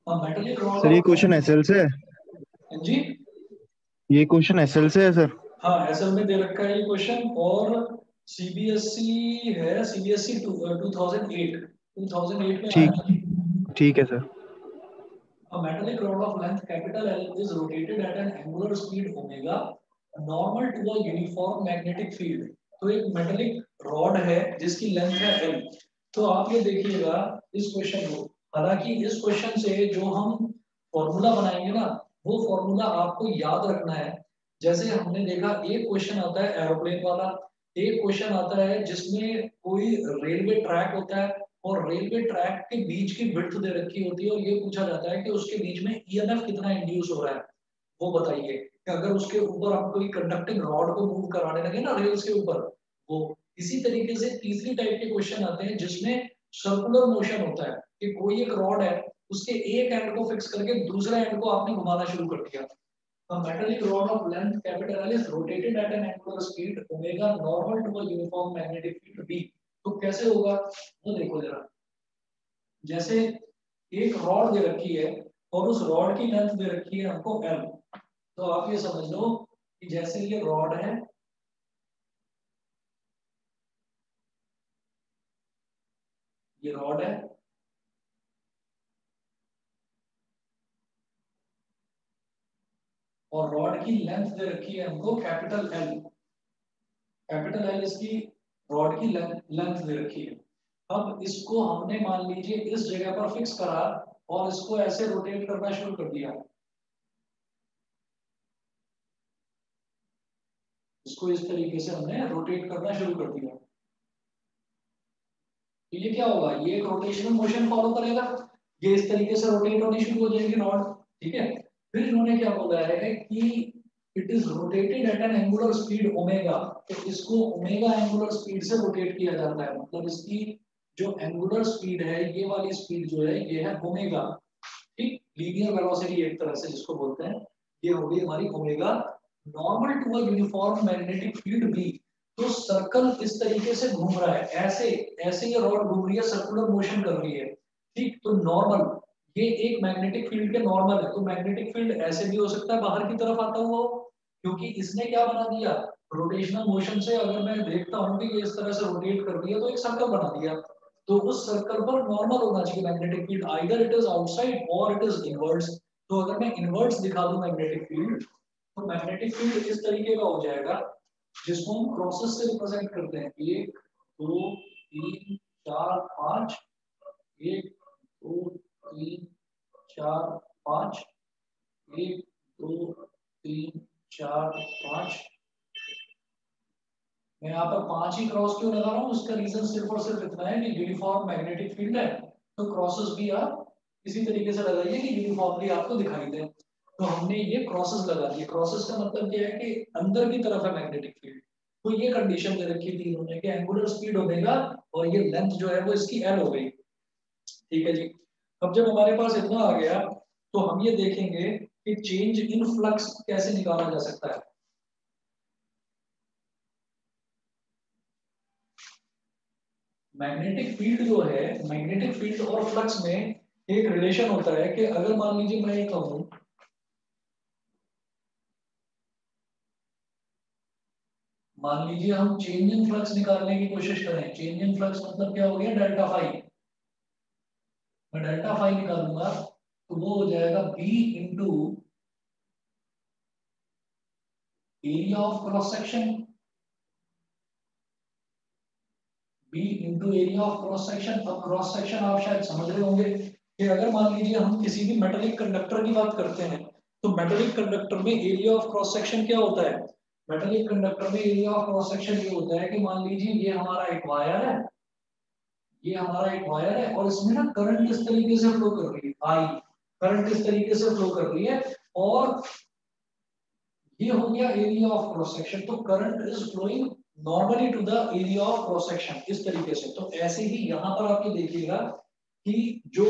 Metallic rod sir ये of question length. SL से है। जी। ये क्वेश्चन एसएल से है सर। हाँ, एसएल में दे रखा है ये क्वेश्चन। और सीबीएसई है, सीबीएसई 2008, 2008 में आया ठीक। था। ठीक है sir. A metallic rod of length capital L is rotated at an angular speed omega normal to a uniform magnetic field। तो एक मेटेलिक रॉड है जिसकी लेंथ है L। तो आप ये देखिएगा इस क्वेश्चन को। हालांकि इस क्वेश्चन से जो हम फॉर्मूला बनाएंगे ना, वो फॉर्मूला आपको याद रखना है। जैसे हमने देखा, एक क्वेश्चन आता है एरोप्लेन वाला, एक क्वेश्चन आता है जिसमें कोई रेलवे ट्रैक होता है और रेलवे ट्रैक के बीच की विड्थ दे रखी होती है, और ये पूछा जाता है कि उसके बीच में ईएमएफ कितना इंड्यूस हो रहा है, वो बताइए। कि अगर उसके ऊपर हम कोई कंडक्टिंग रॉड को मूव कराने लगे ना रेल्स के ऊपर, वो इसी तरीके से तीसरी टाइप के क्वेश्चन आते हैं जिसमें सर्कुलर मोशन होता है कि कोई एक रॉड है, उसके एक एंड को फिक्स करके दूसरे एंड को आपने घुमाना शुरू कर दिया। A metallic rod of length capital L is rotated at an angular speed omega normal to a uniform magnetic field B। तो कैसे होगा वो देखो जरा। जैसे एक रॉड दे रखी है और उस रॉड की लेंथ दे रखी है हमको एल। तो आप ये समझ लो कि जैसे ये रॉड है, ये रॉड है और रॉड की लेंथ दे रखी है हमको कैपिटल एल। कैपिटल एल इसकी रॉड की लेंथ दे रखी है। अब इसको हमने मान लीजिए इस जगह पर फिक्स करा और इसको ऐसे रोटेट करना शुरू कर दिया। इसको इस तरीके से हमने रोटेट करना शुरू कर दिया। तो ये क्या होगा, ये एक रोटेशनल मोशन फॉलो करेगा। ये इस तरीके से रोटेट होनी शुरू हो जाएगी रॉड। ठीक है। फिर इन्होंने क्या बोला है कि it is rotated eight N angular speed omega. तो इसको ओमेगा एंगुलर स्पीड से रोटेट किया जाता है, मतलब इसकी जो एंगुलर स्पीड है, ये वाली स्पीड जो है ये है ओमेगा। ठीक, लीनियर वेलोसिटी एक तरह से जिसको बोलते हैं, ये होगी हमारी omega normal to a uniform magnetic field B. तो सर्कल इस तरीके से घूम रहा है, ऐसे ऐसे ये रॉड घूम रही है, सर्कुलर मोशन कर रही है। ठीक, तो नॉर्मल, ये एक मैग्नेटिक फील्ड के नॉर्मल है। तो मैग्नेटिक फील्ड ऐसे भी हो सकता है बाहर की तरफ आता हुआ हो, क्योंकि इसने क्या बना दिया, रोटेशनल मोशन से अगर मैं देखता हूँ कि ये इस तरह से रोटेट कर रही है तो एक सर्कल बना दिया। तो उस सर्कल पर नॉर्मल होना चाहिए magnetic field, either it is outside और इट इज इनवर्ट्स। तो अगर मैं इनवर्ट्स दिखा दूं मैग्नेटिक फील्ड, तो मैग्नेटिक फील्ड इस तरीके का हो जाएगा, जिसको हम क्रॉसेस से रिप्रेजेंट करते हैं। एक, दो, तीन, चार, पांच। एक, दो, तीन, चार, पांच। एक, दो, तीन, चार, पांच। मैं यहाँ पर पांच ही क्रॉस क्यों लगा रहा हूँ, उसका रीजन सिर्फ और सिर्फ इतना है कि यूनिफॉर्म मैग्नेटिक फील्ड है। तो क्रॉसेस भी आप इसी तरीके से लगाइए कि यूनिफॉर्मली आपको दिखाई दे। तो हमने ये क्रॉसेस लगा दिए। क्रॉसेस का मतलब क्या है कि अंदर की तरफ है मैग्नेटिक फील्ड। तो ये कंडीशन दे रखी थी इन्होंने कि एंगुलर स्पीड ओमेगा और ये लेंथ जो है वो इसकी एल हो गई। ठीक है जी। अब जब हमारे पास इतना आ गया, तो हम ये देखेंगे कि चेंज इन फ्लक्स कैसे निकाला जा सकता है। मैग्नेटिक फील्ड जो है, मैग्नेटिक फील्ड और फ्लक्स में एक रिलेशन होता है कि अगर मान लीजिए मैं ये कहूं, मान लीजिए हम चेंज इन फ्लक्स निकालने की कोशिश करें। चेंज इन फ्लक्स मतलब क्या हो गया, डेल्टा फाई। मैं डेल्टा फाई निकालूंगा तो वो हो जाएगा B into area of cross section. B into area of cross section. अब क्रॉस सेक्शन आप शायद समझ रहे होंगे कि अगर मान लीजिए हम किसी भी मेटेलिक कंडक्टर की बात करते हैं, तो मेटेलिक कंडक्टर में एरिया ऑफ क्रॉस सेक्शन क्या होता है। मेटेलिक कंडक्टर में एरिया ऑफ क्रॉस सेक्शन ये होता है कि मान लीजिए ये हमारा एक वायर है, ये हमारा एक वायर है और इसमें ना करंट इस तरीके से फ्लो कर रही है, आई करंट इस तरीके से फ्लो कर रही है। और ये हो गया एरिया ऑफ क्रॉस सेक्शन। तो current is flowing normally to the area of cross section इस तरीके से। तो ऐसे ही यहां पर आप ये देखिएगा कि जो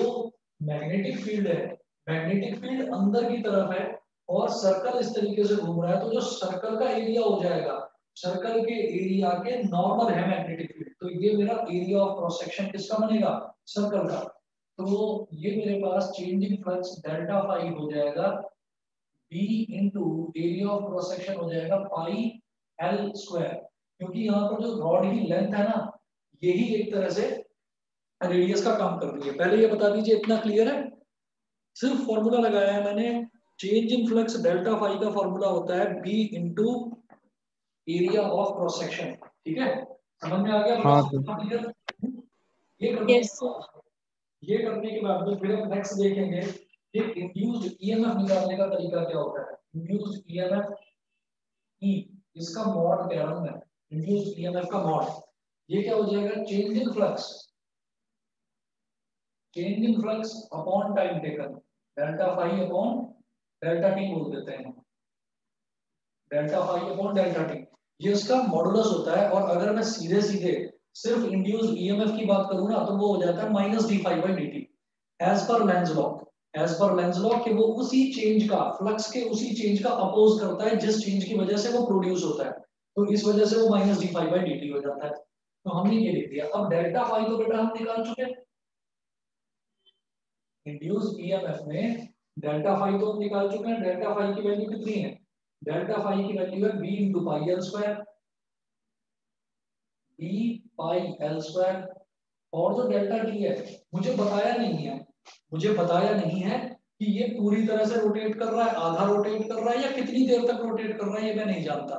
मैग्नेटिक फील्ड है, मैग्नेटिक फील्ड अंदर की तरफ है और सर्कल इस तरीके से घूम रहा है, तो जो सर्कल का एरिया हो जाएगा, सर्कल के एरिया के नॉर्मल है मैग्नेटिक फील्ड। तो ये मेरा एरिया ऑफ क्रॉस सेक्शन किसका बनेगा, सर्कल का। तो ये मेरे पास change in flux delta phi हो जाएगा B into area of cross section हो जाएगा पाई एल स्क्वायर, क्योंकि यहाँ पर जो रॉड की लेंथ है ना, यही एक तरह से रेडियस का काम कर रही है। पहले ये बता दीजिए, इतना क्लियर है? सिर्फ फॉर्मूला लगाया है मैंने, change in flux delta phi का फॉर्मूला होता है B into area of cross section. ठीक है, समझ में आ गया? हाँ बताओ सर। कितना क्लियर? ये करने यस सर। ये करने के बाद में फिर हम नेक्स्ट देखेंगे कि इंड्यूस्ड ईएमएफ निकालने का तरीका क्या होता है। इंड्यूस्ड ईएमएफ ई, इसका मॉड कह रहा हूं मैं, इंड्यूस्ड ईएमएफ का मॉड, ये क्या हो जाएगा? Change in flux, change in flux upon time taken, delta phi upon delta T बोल देते हैं, delta phi upon delta T, ये इसका मॉडुलस होता है। और अगर मैं सीधे सीधे सिर्फ इंड्यूस्ड ईएमएफ की बात करूं ना, तो वो हो जाता है minus D phi by D T, as per Lenz law, as per Lenz law कि वो उसी चेंज का, फ्लक्स के उसी चेंज का अपोज करता है जिस चेंज की वजह से वो प्रोड्यूस होता है, तो इस वजह से वो minus D phi by D T हो जाता है। तो हमने ये लिख दिया। अब डेल्टा फाई तो बेटा हम निकाल चुके हैं, इंड्यूस्ड ईएमएफ में डेल्टा फाई तो हम निकाल चुके हैं। डेल्टा फाई की वैल्यू कितनी है? डेल्टा फाई की वैल्यू है B into pi L square, B pi L square. और जो डेल्टा टी है, मुझे बताया नहीं है, मुझे बताया नहीं है कि ये पूरी तरह से रोटेट कर रहा है, आधा रोटेट कर रहा है, या कितनी देर तक रोटेट कर रहा है, ये मैं नहीं जानता।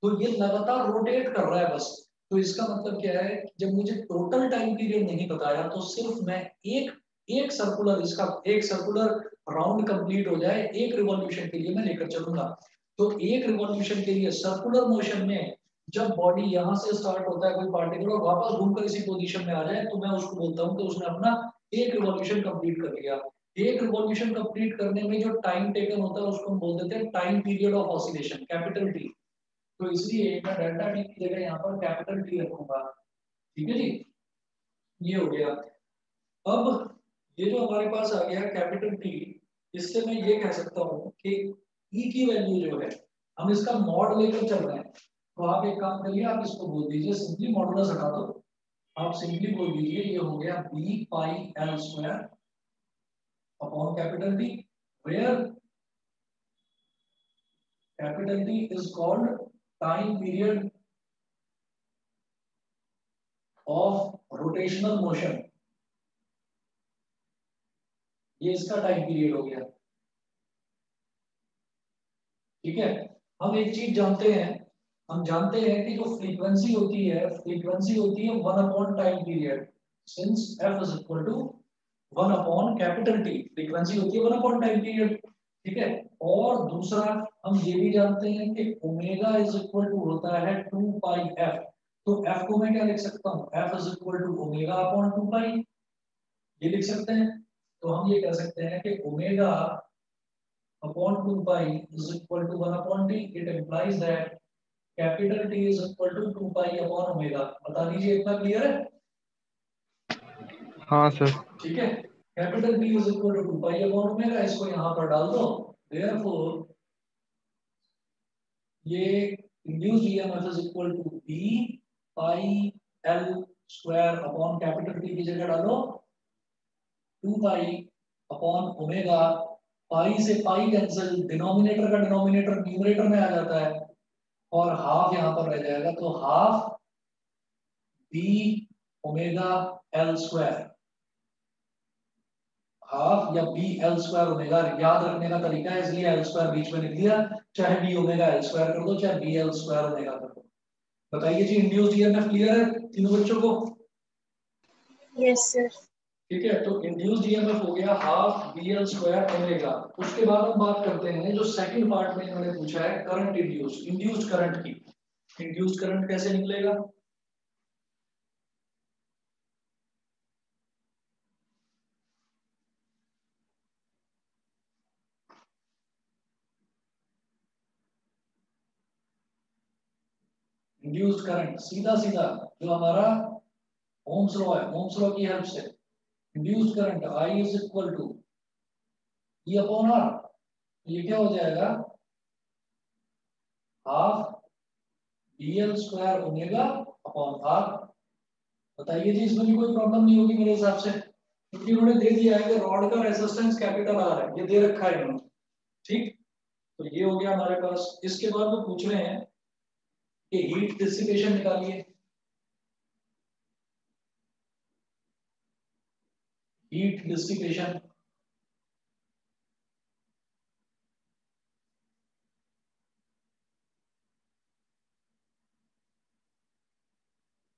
तो ये लगातार रोटेट कर रहा है बस। तो इसका मतलब क्या है, जब मुझे टोटल टाइम पीरियड नहीं बताया, तो सिर्फ मैं एक एक सर्कुलर, इसका एक सर्कुलर राउंड कंप्लीट हो जाए, एक रिवॉल्यूशन के लिए मैं लेकर चलूंगा। तो एक रिवॉल्यूशन के लिए सर्कुलर मोशन में जब बॉडी यहाँ से स्टार्ट होता है कोई पार्टिकल और वापस घूमकर इसी पोजीशन में आ जाए, तो मैं उसको बोलता हूँ कि उसने अपना एक रिवॉल्यूशन कंप्लीट कर लिया। एक रिवॉल्यूशन कंप्लीट करने में जो टाइम टेकन होता है उसको हम बोल देते हैं time period of oscillation, capital T. तो इसलिए मैं डेल्टा टी की जगह यहाँ पर कैपिटल टी रखूंगा। ठीक है जी, ये हो गया। अब ये जो हमारे पास आ गया कैपिटल टी, इससे मैं ये कह सकता हूँ कि ई की वैल्यू जो है, हम इसका मॉड लेकर चल रहे हैं। तो आप एक काम करिए, आप इसको बोल दीजिए सिंपली, मॉडुलस हटा दो, आप सिंपली बोल दीजिए ये हो गया B pi L square upon capital T, where capital T is called time period of rotational motion. ये इसका टाइम पीरियड हो गया। ठीक है, हम एक चीज जानते हैं, हम जानते हैं कि जो फ्रीक्वेंसी होती है, फ्रीक्वेंसी होती है 1 upon time period, since F is equal to 1 upon capital T, frequency होती है 1 अपॉन टाइम पीरियड। ठीक है, और दूसरा हम ये भी जानते हैं कि ओमेगा इज इक्वल टू होता है 2 पाई एफ। तो एफ को मैं क्या लिख सकता हूँ? F is equal to omega upon 2 pi, ये लिख सकते हैं। तो हम ये कह सकते हैं कि omega upon 2 pi is equal to 1 upon t. It implies that capital T is equal to 2 pi upon omega. बता दीजिए, इतना क्लियर है? हाँ सर। ठीक है, capital T is equal to 2 pi upon omega, इसको यहाँ पर डाल दो। Therefore ये induced EMF is equal to B pi L square upon capital T की जगह डालो 2 pi upon omega। पाई से पाई कैंसिल, डिनोमिनेटर का डिनोमिनेटर न्यूमरेटर में आ जाता है, और हाफ यहाँ पर रह जाएगा, तो half B omega L square, half या बी एल स्क्वायर ओमेगा। याद रखने का तरीका है, इसलिए एल स्क्वायर बीच में लिख दिया, चाहे बी ओमेगा एल स्क्वायर कर दो, चाहे बी एल स्क्वायर ओमेगा कर दो। बताइए जी, इंड्यूस्ड ईएमएफ क्लियर है तीनों बच्चों को? Yes sir. ठीक है, तो इंड्यूस्ड ईएमएफ हो गया half B L square omega. उसके बाद हम बात करते हैं जो सेकंड पार्ट में इन्होंने पूछा है, करंट इंड्यूस्ड, इंड्यूस्ड करंट की। इंड्यूस्ड करंट कैसे निकलेगा? इंड्यूस्ड करंट सीधा सीधा जो हमारा ओम्स लॉ है, ओम्स लॉ की हेल्प से induced current I is equal to E upon R. ये क्या हो जाएगा? Half B L square omega upon R. बताइए जी, इसमें भी कोई प्रॉब्लम नहीं होगी मेरे हिसाब से? क्योंकि उन्होंने दे दिया है कि रॉड का रेजिस्टेंस कैपिटल आर है, ये दे रखा है इन्होंने, ठीक। तो ये हो गया हमारे पास। इसके बाद वो पूछ रहे हैं कि हीट डिसिपेशन निकालिए। हीट डिसिपेशन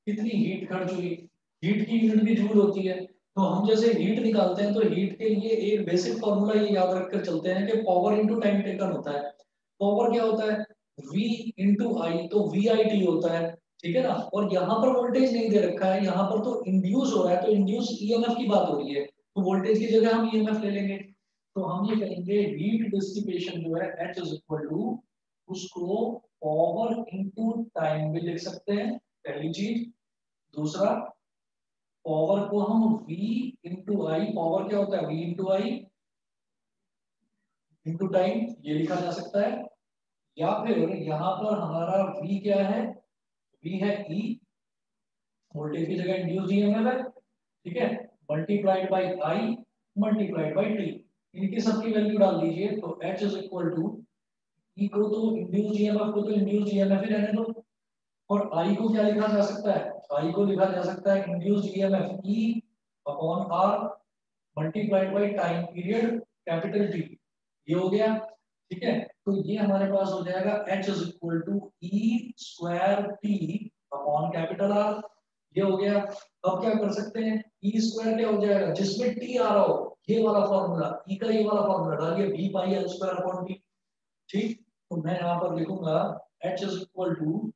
कितनी हीट खर्च हुई, हीट की यूनिट भी जूल होती है। तो हम जैसे हीट निकालते हैं तो हीट के लिए एक बेसिक फॉर्मूला ये याद रखकर चलते हैं कि पावर इनटू टाइम टेकन होता है। पावर क्या होता है, V इंटू आई, तो VIT होता है, ठीक है ना। और यहाँ पर वोल्टेज नहीं दे रखा है, यहाँ पर तो इंड्यूस हो रहा है, तो इंड्यूस EMF की बात हो रही है, तो वोल्टेज की जगह हम EMF ले लेंगे। तो हम ये करेंगे हीट डिसिपेशन जो है H इज इक्वल टू, उसको पावर इनटू टाइम भी लिख सकते हैं, पहली चीज। दूसरा, पावर को हम V इंटू आई, पावर क्या होता है V इंटू आई इंटू टाइम, ये लिखा जा सकता है। या फिर यहाँ पर हमारा V क्या है, V है E, वोल्टेज की जगह इंड्यूस्ड ईएमएफ है, ठीक है, multiplied by I multiplied by T, इनकी सबकी वैल्यू डाल दीजिए। तो H is equal to, E को तो इंड्यूस्ड ईएमएफ को तो इंड्यूस्ड ईएमएफ ही रहने दो, और I को क्या लिखा जा सकता है, I को लिखा जा सकता है induced EMF E upon R multiplied by time period capital T, ये हो गया, ठीक है। तो ये हमारे पास हो जाएगा H is equal to E square T upon capital R, ये हो गया। अब क्या कर सकते हैं, E स्क्वायर क्या हो जाएगा, जिसमें T आ रहा हो, ये वाला फॉर्मूला, E का ये वाला फॉर्मूला डालिए, V pi L square upon T, ठीक। तो मैं यहाँ पर लिखूंगा H is equal to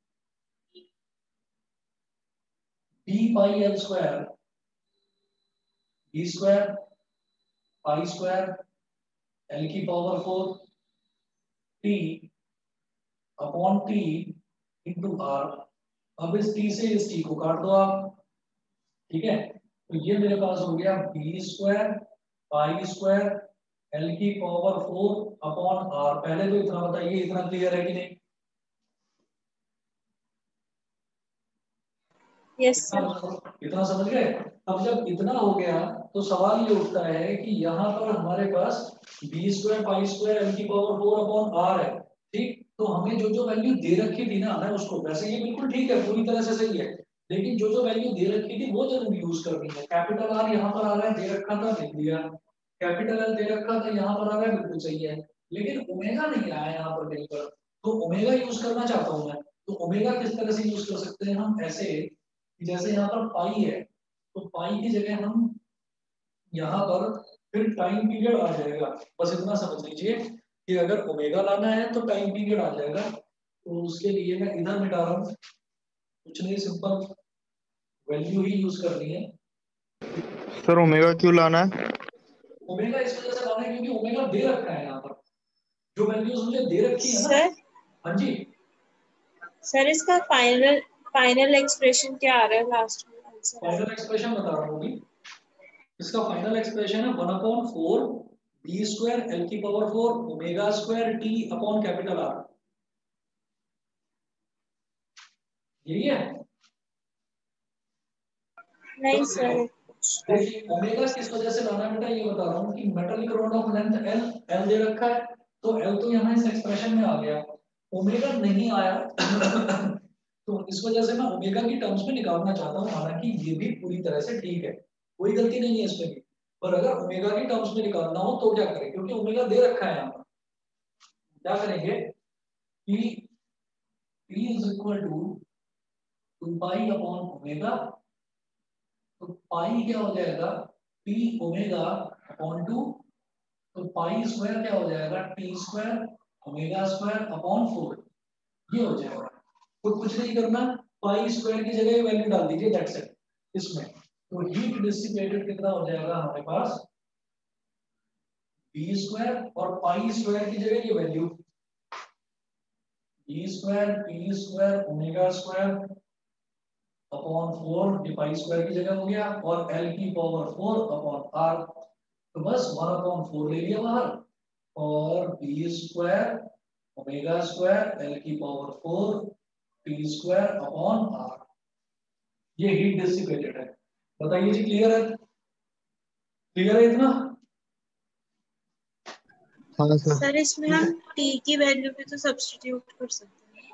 V pi L square, V square pi square L की power 4 T upon T into R। अब इस T से इस T को काट दो आप, ठीक है। तो ये मेरे पास हो गया B square pi square L की पावर 4 अपॉन R। पहले तो इतना बताइए, इतना क्लियर है कि नहीं? Yes, sir. इतना समझ गए? अब जब इतना हो गया तो सवाल ये उठता है कि यहाँ पर हमारे पास B square pi square L की पावर 4 अपॉन R है, ठीक। तो हमें जो जो वैल्यू दे रखी थी ना, मैं उसको, वैसे ये बिल्कुल ठीक है, पूरी तरह से सही है, लेकिन जो जो वैल्यू दे रखी थी वो जरूर यूज करनी है। कैपिटल R यहाँ पर आ रहा है, दे रखा था, लिख दिया। कैपिटल L दे रखा था, यहाँ पर आ रहा है, बिल्कुल सही है। लेकिन ओमेगा नहीं आया यहाँ पर कहीं पर, तो ओमेगा यूज करना चाहता हूँ मैं। तो ओमेगा किस तरह से यूज कर सकते हैं हम, ऐसे कि जैसे यहाँ पर पाई है, तो पाई की जगह हम यहाँ पर फिर टाइम पीरियड आ जाएगा। बस इतना समझ लीजिए कि अगर ओमेगा लाना है तो टाइम पीरियड आ जाएगा। तो उसके लिए मैं इधर मिटा रहा हूँ, कुछ नहीं, सिंपल वैल्यू ही यूज करनी है। सर ओमेगा क्यों लाना है? ओमेगा इस वजह से लाना है क्योंकि ओमेगा दे रखा है यहाँ पर, जो वैल्यूज मुझे दे रखी है ना। सर, हाँ जी, सर इसका फाइनल एक्सप्रेशन क्या आ रहा है लास्ट में आंसर? फाइनल एक्सप्रेशन बता रहा हूँ अभी। इसका फाइनल एक्सप्रेशन है 1/4 B स्क्वायर L की power 4 omega square T upon capital R, यही है। नहीं सर, देखिए ओमेगा किस वजह से लाना है बेटा, ये बता रहा हूँ कि metallic rod of length L दे रखा है, तो L तो यहाँ इस एक्सप्रेशन में आ गया, ओमेगा नहीं आया तो इस वजह से मैं ओमेगा की टर्म्स में निकालना चाहता हूँ। हालांकि ये भी पूरी तरह से ठीक है, कोई गलती नहीं है इसमें भी, पर अगर ओमेगा की टर्म्स में निकालना हो तो क्या करें, क्योंकि ओमेगा दे रखा है यहाँ पर। क्या करेंगे कि P is equal to 2 pi upon omega, तो पाई क्या हो जाएगा, P ओमेगा अपॉन 2, तो पाई स्क्वायर क्या हो जाएगा, T square omega square upon 4, ये हो जाएगा। तो कुछ नहीं करना, पाई स्क्वायर की जगह वैल्यू डाल दीजिए, दैट्स इट इसमें। तो हीट डिसिपेटेड कितना हो जाएगा हमारे पास, बी स्क्वायर और पाई स्क्वायर की जगह ये value, B square P square omega square upon 4, ये पाई स्क्वायर की जगह हो गया, और एल की पावर 4 अपॉन आर, तो बस 1/4 ले लिया बाहर, और B square omega square L की power 4 T square upon R, ये हीट डिसिपेटेड है। बताइए जी, क्लियर है? क्लियर है इतना? हाँ सर। सर इसमें हम t की वैल्यू भी तो सब्स्टिट्यूट कर सकते हैं।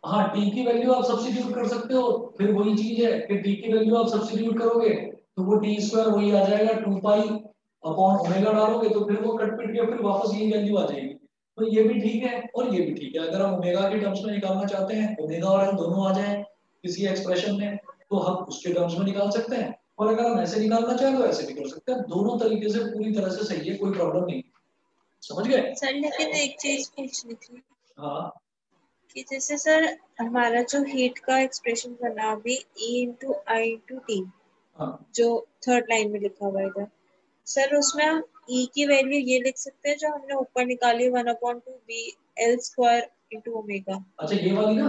हाँ, टी की वैल्यू आप सब्स्टिट्यूट कर सकते हो। फिर वही चीज है कि टी की वैल्यू आप सब्स्टिट्यूट करोगे तो वो टी स्क्वायर वही आ जाएगा 2 पाई अपॉन ओमेगा डालोगे तो फिर वो कट पिट के फिर वापस यही वैल्यू आ जाएगी। तो ये भी ठीक है और ये भी ठीक है। अगर हम ओमेगा के टर्म्स में निकालना चाहते हैं, ओमेगा और एल दोनों आ जाए किसी एक्सप्रेशन में, तो हम उसके टर्म्स में निकाल सकते हैं। और अगर हम ऐसे निकालना चाहें तो ऐसे भी कर सकते हैं। दोनों तरीके से पूरी तरह से सही है, कोई प्रॉब्लम नहीं। समझ गए? सर लेकिन एक चीज पूछनी थी हाँ कि जैसे सर हमारा जो हीट का एक्सप्रेशन बना अभी E इंटू आई इंटू टी, हाँ जो थर्ड लाइन में लिखा हुआ है इधर, सर उसमें हम E की वैल्यू ये लिख सकते हैं जो हमने ऊपर निकाली 1/2 B L² इंटू ओमेगा। अच्छा, ये वाली ना?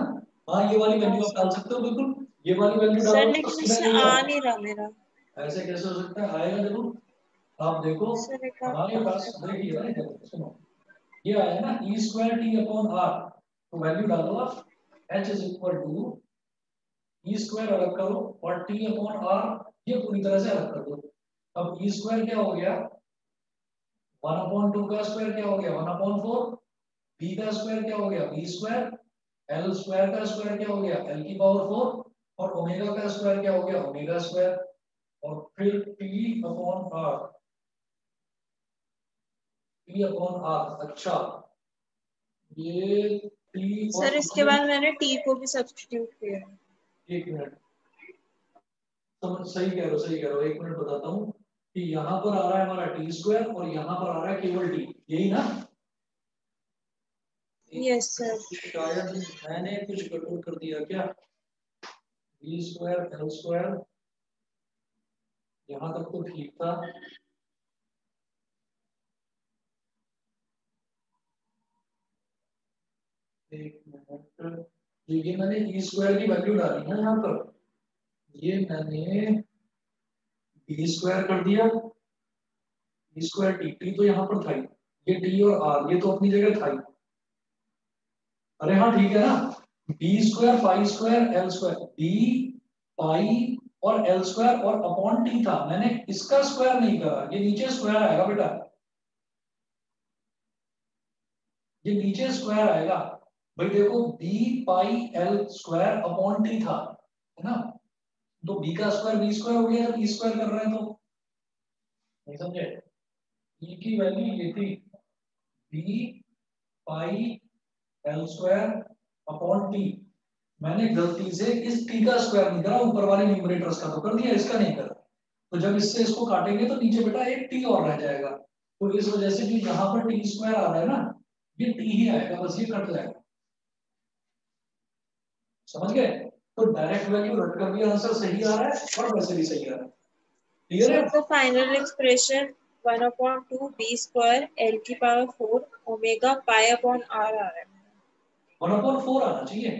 हाँ, ये वाली हाँ वैल्यू आप सर। डाल सकते हो बिल्कुल। ये वाली वैल्यू सर डालोगे तो लेकिन सीधा इसमें यही आ आएगा। नहीं रहा मेरा। ऐसे कैसे हो सकता है? आएगा जरूर। आप देखो, सर एक आप हमारे कर पास देना। देखिए ना, इधर सुनो, ये आया ना E square T upon R, तो वैल्यू डालो आप। H is equal to E square अलग करो और टी अपॉन आर ये पूरी तरह से अलग कर दो। अब ई स्क्वायर क्या हो गया? 1/2 का स्क्वायर क्या हो गया? 1/4। बी का स्क्वायर क्या हो गया? B square. एल स्क्वायर का स्क्वायर क्या हो गया? एल की पावर 4। और ओमेगा का स्क्वायर क्या हो गया? Omega square. और फिर T upon R, T upon R. अच्छा, ये टी और सर इसके ओमेगा। बाद मैंने टी को भी सब्स्टिट्यूट किया है। एक मिनट, समझ, सही कह रहे हो, सही कह रहे हो। एक मिनट बताता हूँ कि यहाँ पर आ रहा है हमारा टी स्क्वायर और यहाँ पर आ रहा है केवल टी, यही ना? Yes sir. शायद मैंने कुछ गड़बड़ कर दिया क्या? बी स्क्वायर एल स्क्वायर, यहाँ तक तो ठीक था। एक मिनट, ये मैंने ई स्क्वायर की वैल्यू डाली ना यहाँ पर, ये मैंने बी स्क्वायर कर दिया। बी स्क्वायर टी, टी तो यहाँ पर था ही। ये टी और आर ये तो अपनी जगह था ही। अरे हाँ ठीक है ना। B square pi square L square, B pi और एल स्क्वायर और अपॉन टी था। मैंने इसका स्क्वायर नहीं करा, ये नीचे स्क्वायर आएगा बेटा, ये नीचे स्क्वायर आएगा। भाई देखो, B pi L square upon T था, है ना? तो बी का स्क्वायर बी स्क्वायर हो गया जब ई स्क्वायर कर रहे हैं तो। नहीं समझे? ई की वैल्यू ये थी, B pi L square upon T. मैंने गलती से इस टी का स्क्वायर नहीं करा, ऊपर वाले न्यूमरेटर्स का तो कर दिया, इसका नहीं करा। तो जब इससे इसको काटेंगे तो नीचे बेटा एक टी और रह जाएगा। तो इस वजह से जो यहाँ पर टी स्क्वायर आ रहा है ना, ये टी ही आएगा, बस ये कट जाएगा। समझ गए? तो डायरेक्ट वैल्यू रट कर भी आंसर सही आ रहा है और वैसे भी सही आ रहा है। क्लियर है? सर तो final expression 1/2 B² L⁴ omega pi upon R आ रहा है। 1/4 आना चाहिए।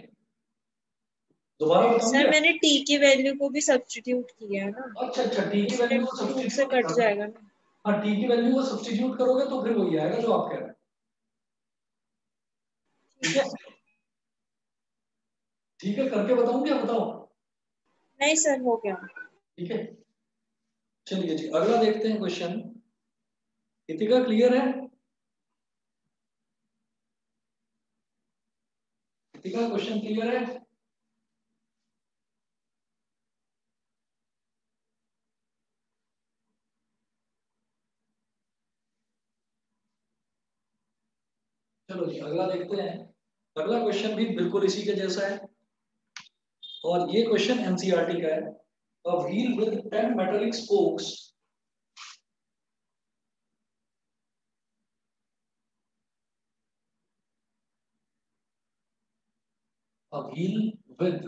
दोबारा बताऊं सर क्या? मैंने टी की वैल्यू को भी सब्स्टिट्यूट किया है ना, अच्छा अच्छा, टी की इसलिए वैल्यू को 2 से सब्स्टिट्यूट कट करना। जाएगा ना। हाँ, टी की वैल्यू को सब्स्टिट्यूट करोगे तो फिर वही आएगा जो आप कह रहे हैं। ठीक है? ठीक है, करके बताऊं क्या? बताओ। नहीं सर हो गया। ठीक है, चलिए जी अगला देखते हैं क्वेश्चन। इतिका क्लियर है? इतिका क्वेश्चन क्लियर है? चलो जी अगला देखते हैं। अगला क्वेश्चन भी बिल्कुल इसी के जैसा है और ये क्वेश्चन एनसीईआरटी का है। A wheel with 10 metallic spokes, a wheel with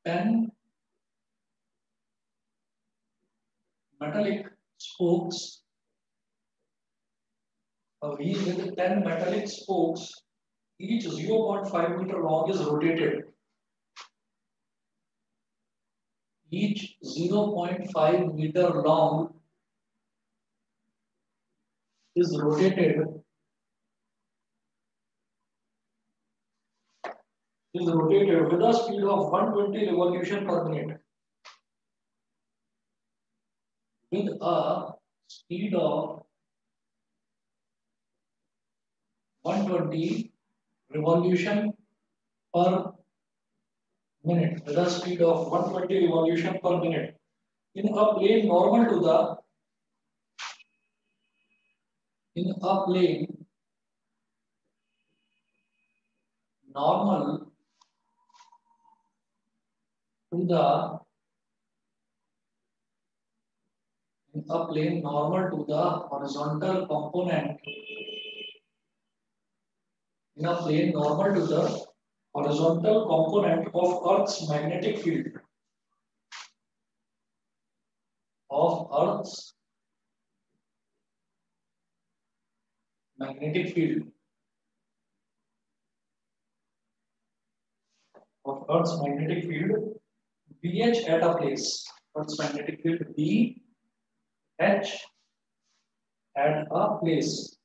10 metallic spokes, a wheel with 10 metallic spokes, each 0.5 meter long is rotated. Each 0.5 meter long is rotated with a speed of 120 revolution per minute. with a speed of 120 revolution per minute, with a speed of 120 revolution per minute in a plane normal to the normal to the in a plane normal to the horizontal component in a plane normal to the horizontal component of Earth's magnetic field of Earth's magnetic field of Earth's magnetic field BH at a place. Earth's magnetic field BH at a place.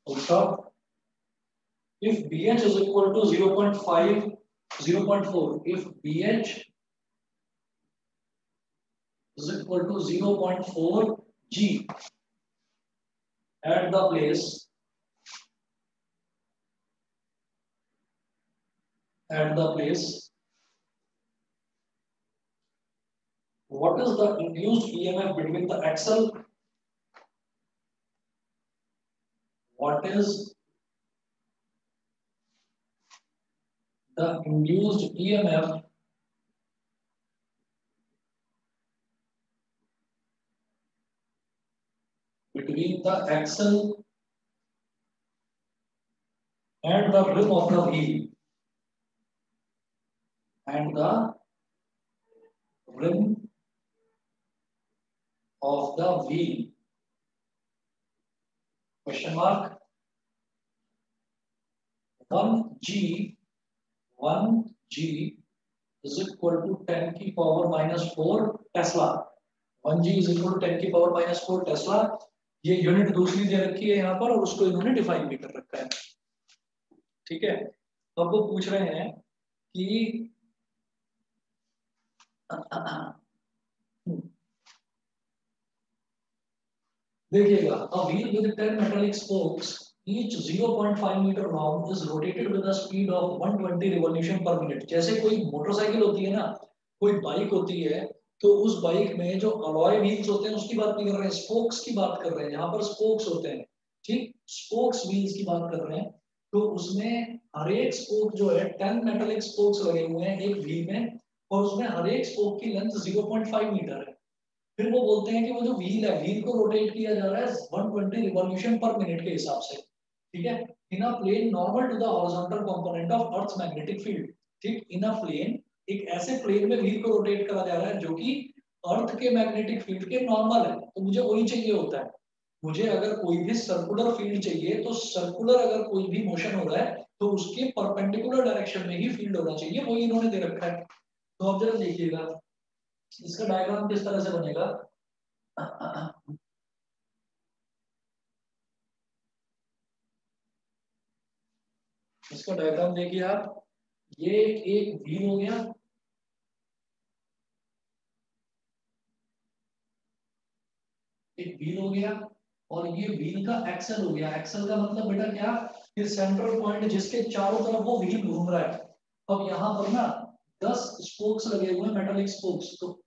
Also, if BH is equal to 0.5, 0.4, if BH is equal to 0.4 G at the place, what is the induced EMF between the axle? What is the induced EMF between the axle and the rim of the wheel? And the rim of the wheel? Question mark. 1G is equal to 10 की power minus 4 Tesla. 1G is equal to 10 की power minus 4 Tesla. ये unit दूसरी दे रखी है यहाँ पर और उसको इन्होंने डिफाइन भी कर रखा है. ठीक है. अब वो पूछ रहे हैं कि देखिएगा, a wheel with 10 metallic spokes, each 0.5 meter long, is rotated with a speed of 120 revolution per minute. जैसे कोई मोटरसाइकिल होती है ना, कोई बाइक होती है, तो उस बाइक में जो अलॉय व्हील्स होते हैं उसकी बात नहीं कर रहे हैं, स्पोक्स की बात कर रहे हैं. यहाँ पर स्पोक्स होते हैं, ठीक, स्पोक्स व्हील्स की बात कर रहे हैं. तो उसमें हर एक स्पोक जो है 10 मेटालिक स्पोक्स लगे हुए हैं एक व्हील में, और उसमें हर एक स्पोक की लेंथ 0.5 मीटर है. फिर वो बोलते हैं कि वो जो व्हील है, व्हील को रोटेट किया जा रहा है 120 रिवॉल्यूशन पर मिनट के हिसाब से. ठीक है. In a plane normal to the horizontal component of earth's magnetic field. ठीक, इन अ प्लेन, एक ऐसे प्लेन में व्हील को रोटेट करा जा रहा है जो कि अर्थ के मैग्नेटिक फील्ड के नॉर्मल है. तो मुझे वही चाहिए होता है. मुझे अगर कोई भी सर्कुलर फील्ड चाहिए, तो सर्कुलर अगर कोई भी मोशन हो रहा है तो उसके परपेंडिकुलर डायरेक्शन में ही फील्ड होना चाहिए. वही इन्होंने दे रखा है. तो अब जरा देखिएगा इसका डायग्राम किस तरह से बनेगा. इसका डायग्राम देखिए आप. ये एक व्हील हो गया, एक व्हील हो गया, और ये व्हील का एक्सल हो गया. एक्सल का मतलब बेटा क्या, ये सेंट्रल पॉइंट जिसके चारों तरफ वो व्हील घूम रहा है. अब यहाँ पर ना 10 स्पोक्स लगे हुए हैं, मेटालिक स्पोक्स. तो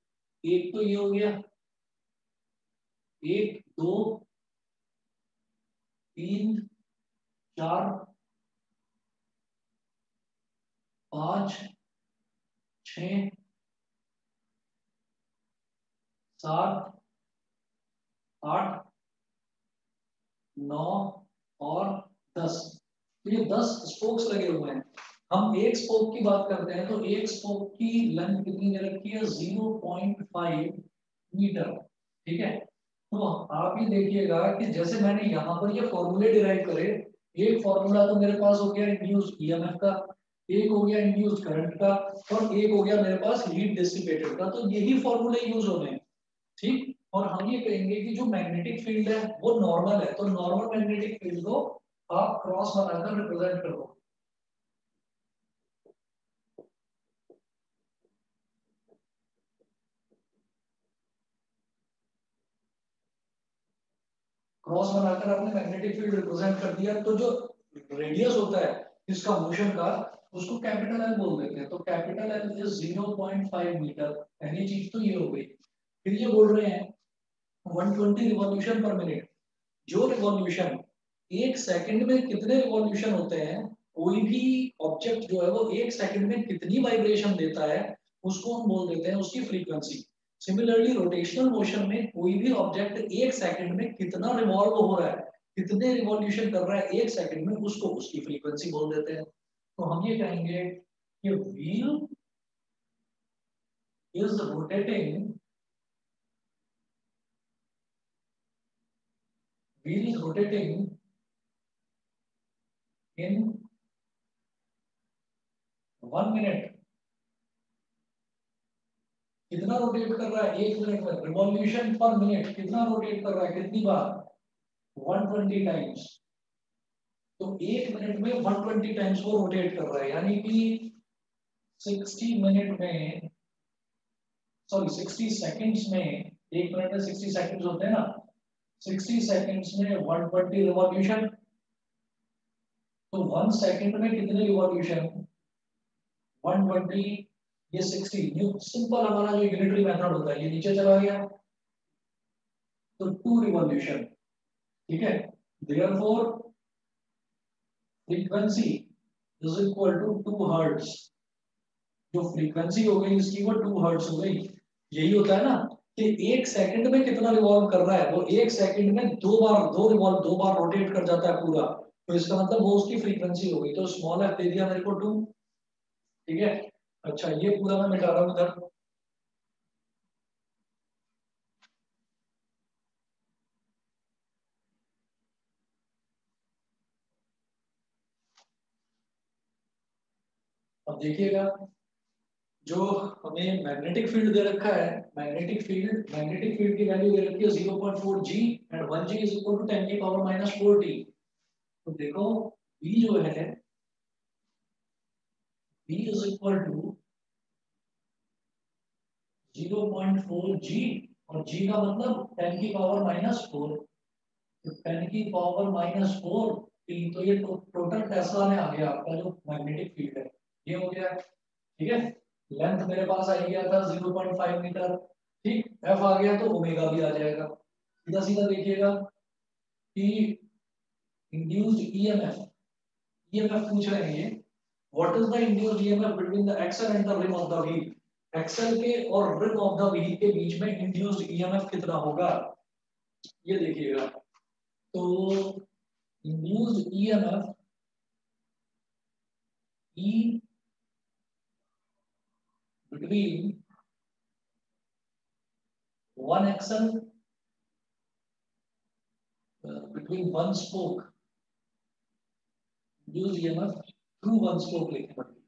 एक तो ये हो गया, 1 2 3 4 5 6 7 8 9 और 10. तो ये 10 स्पोक्स लगे हुए हैं. हम एक स्पोक की बात करते हैं, तो एक स्पोक की लेंथ कितनी दे रखी है, 0.5 मीटर. ठीक है. तो आप ये देखिएगा कि जैसे मैंने यहाँ पर ये फॉर्मूले डिराइव करे, एक फॉर्मूला तो मेरे पास हो गया इंड्यूस्ड ईएमएफ का, एक हो गया इंड्यूस्ड करंट का, और एक हो गया मेरे पास हीट डिसिपेटेड का. तो यही फॉर्मूले यूज होने हैं. ठीक. और हम ये कहेंगे कि जो मैग्नेटिक फील्ड है वो नॉर्मल है, तो नॉर्मल मैग्नेटिक फील्ड को आप क्रॉस बनाकर रिप्रेजेंट करो. क्रॉस बनाकर आपने मैग्नेटिक फील्ड रिप्रेजेंट कर दिया, तो जो रेडियस होता है इसका मोशन का उसको कैपिटल एल बोल देते हैं। तो कैपिटल एल इज 0.5 मीटर, पहली चीज तो ये हो गई। फिर ये बोल रहे हैं 120 रिवॉल्यूशन पर मिनट। जो रिवॉल्यूशन एक सेकंड में कितने रिवॉल्यूशन होते हैं, कोई भी ऑब्जेक्ट जो है वो एक सेकंड में कितनी वाइब्रेशन देता है उसको हम बोल देते हैं उसकी फ्रीक्वेंसी। सिमिलरली रोटेशनल मोशन में कोई भी ऑब्जेक्ट एक सेकंड में कितना रिवॉल्व हो रहा है, कितने रिवॉल्यूशन कर रहा है एक सेकंड में, उसको उसकी फ्रीक्वेंसी बोल देते हैं। तो हम ये कहेंगे कि wheel is rotating, wheel is rotating in 1 minute. कितना रोटेट कर रहा है एक मिनट में, रिवॉल्यूशन पर मिनट कितना रोटेट कर रहा है, कितनी बार, 120 टाइम्स। तो एक मिनट में 120 टाइम्स वो रोटेट कर रहा है, यानी कि 60 मिनट में, सॉरी 60 सेकंड्स में, एक मिनट में 60 सेकंड्स होते हैं ना, 60 सेकंड्स में 120 रिवॉल्यूशन। तो 1 सेकंड में कितने रिवॉल्यूशन, 120, ये 60। न्यू सिंपल हमारा जो यूनिटरी मेथड होता है ये नीचे चला गया, तो 2 रिवॉल्यूशन, ठीक है। Therefore frequency is equal to 2 hertz. जो फ्रीक्वेंसी हो गई इसकी वो 2 हर्ट्ज हो गई। यही होता है ना कि एक सेकंड में कितना रिवॉल्व कर रहा है, वो एक सेकंड में दो बार रोटेट कर जाता है पूरा, तो इसका मतलब वो उसकी फ्रीक्वेंसी हो गई। तो स्मॉल एफ दे दिया मेरे को 2, ठीक है। अच्छा ये पूरा मैं मिटा रहा हूं इधर। अब देखिएगा, जो हमें मैग्नेटिक फील्ड दे रखा है, मैग्नेटिक फील्ड की वैल्यू दे रखी है 0.4 G and 1 G is equal to 10 की पावर -4 टी। तो देखो V जो है, V इज इक्वल टू 0.4 जी, और G का मतलब 10 की पावर -4, तो 10 की पावर -4 टी। तो ये टोटल टेस्ला में आ गया आपका जो मैग्नेटिक फील्ड है, ये हो गया, ठीक है। लेंथ मेरे पास आ गया था 0.5 मीटर, ठीक। एफ आ गया तो ओमेगा भी आ जाएगा। सीधा सीधा देखिएगा कि इंड्यूस्ड ईएमएफ, ईएमएफ पूछ रहे हैं ये, what is the induced EMF between the axle and the rim of the wheel. Axle के और रिम ऑफ द व्हील के बीच में इंड्यूस्ड ईएमएफ कितना होगा, ये देखिएगा। तो induced EMF E between one axle, between one spoke, induced EMF through one spoke लिखना पड़ेगा,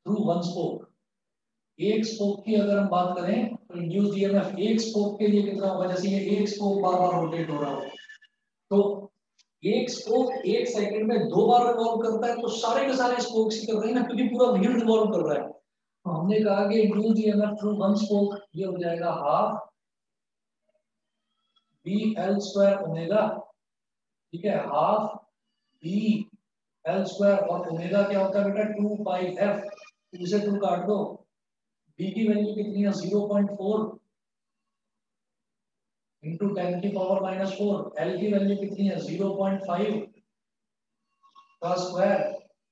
through one spoke। एक स्पोक की अगर हम बात करें तो इंड्यूस्ड ईएमएफ एक स्पोक के लिए कितना होगा, जैसे ये एक स्पोक बार बार रोटेट हो रहा हो, तो एक स्पोक एक सेकंड में 2 बार रिवॉल्व करता है, तो सारे के सारे स्पोक्स ही कर रहे हैं ना, क्योंकि पूरा व्हील रिवॉल्व कर रहा है। तो हमने कहा कि induced EMF through one spoke ये हो जाएगा half B L square omega, ठीक है, हाफ बी एल स्क्वायर, और ओमेगा क्या होता है बेटा 2 पाई एफ, 2 से 2 काट दो। बी की वैल्यू कितनी है 0.4 इंटू 10 की पावर -4, एल की वैल्यू कितनी है 0.5 का स्क्वायर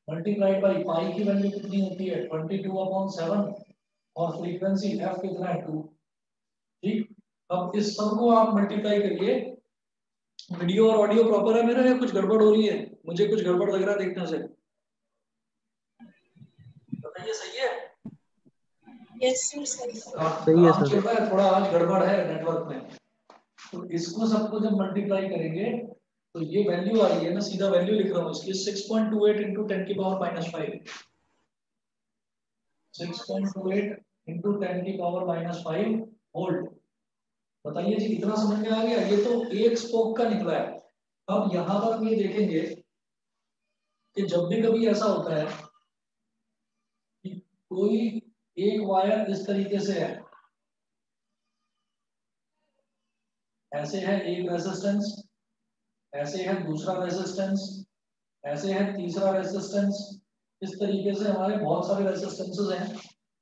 मल्टीप्लाइड बाई पाई की वैल्यू कितनी होती है 22/7, और फ्रीक्वेंसी एफ कितना है 2, ठीक। अब इस सब को आप मल्टीप्लाई करिए। वीडियो और ऑडियो प्रॉपर है मेरा या कुछ गड़बड़ हो रही है, मुझे कुछ गड़बड़ लग रहा है देखने से, बताइए सही है। यस सर सही। सही है काम सर। चल रहा है, थोड़ा आज गड़बड़ है नेटवर्क में। तो इसको सबको जब मल्टीप्लाई करेंगे तो ये वैल्यू आ रही है ना, सीधा वैल्यू लिख रहा हूँ इसकी 6.28 इंटू 10 की पावर -5, 6.28 इंटू 10 की पावर -5 वोल्ट। बताइए जी कितना समझ में आ गया, ये तो एक स्पोक का निकला है। अब यहाँ पर हम ये देखेंगे कि जब भी कभी ऐसा होता है कि कोई एक वायर इस तरीके से है, ऐसे है एक रेजिस्टेंस, ऐसे है दूसरा रेजिस्टेंस, ऐसे है तीसरा रेजिस्टेंस। इस तरीके से हमारे बहुत सारे रेजिस्टेंसेस हैं।